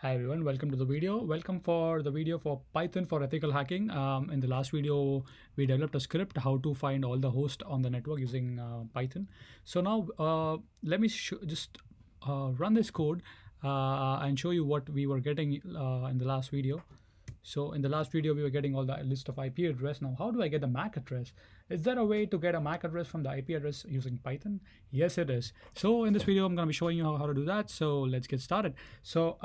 Hi everyone, welcome to the video. Welcome for the video for Python for ethical hacking. In the last video, we developed a script how to find all the hosts on the network using Python. So now let me just run this code and show you what we were getting in the last video. So in the last video, we were getting all the list of IP address. Now, how do I get the MAC address? Is there a way to get a MAC address from the IP address using Python? Yes, it is. So in this video, I'm going to be showing you how to do that. So let's get started. So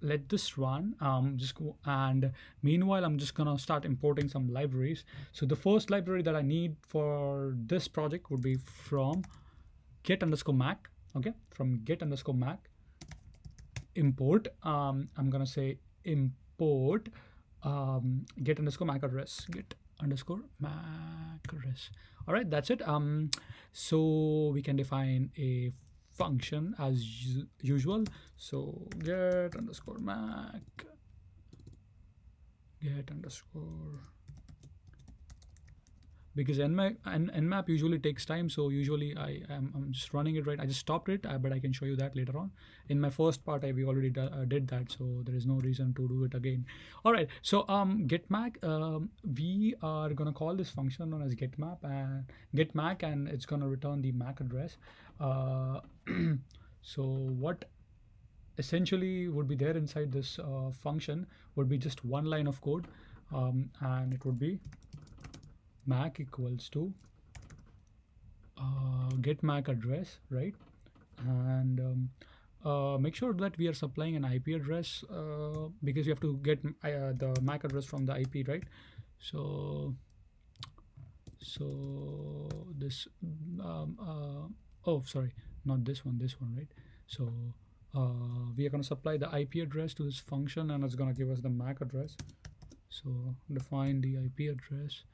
let this run. Just go, and meanwhile, I'm just going to start importing some libraries. So the first library that I need for this project would be from get underscore Mac. Okay, from get underscore Mac import. I'm going to say import get underscore MAC address, get underscore MAC address. All right, that's it. So we can define a function as usual. So get underscore MAC, get underscore, because nmap usually takes time, so usually I'm just running it right. I just stopped it, but I can show you that later on. In my first part we already did that, so there is no reason to do it again. All right, so getMac, we are gonna call this function known as getMap and getMac, and it's gonna return the MAC address. So what essentially would be there inside this function would be just one line of code, and it would be MAC equals to get MAC address, right? And make sure that we are supplying an IP address, because you have to get the MAC address from the IP, right? So this oh, sorry, not this one, right? So we are going to supply the IP address to this function, and it's going to give us the MAC address. So define the IP address.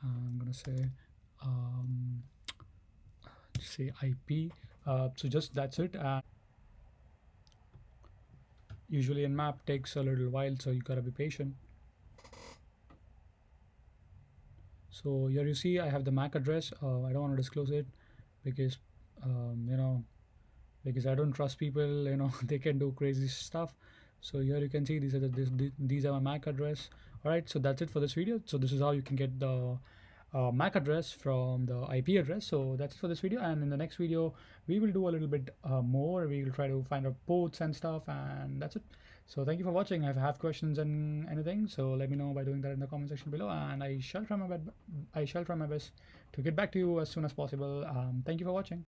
I'm gonna say IP. So just that's it. Usually in map takes a little while, so you gotta be patient. So here you see I have the MAC address. I don't want to disclose it because because I don't trust people. They can do crazy stuff. So here you can see these are my MAC address. All right, so that's it for this video. So this is how you can get the MAC address from the IP address. So that's it for this video, and in the next video we will do a little bit more. We will try to find out ports and stuff, and that's it. So thank you for watching. If you have questions and anything, so let me know by doing that in the comment section below, and I shall try my best to get back to you as soon as possible. Thank you for watching.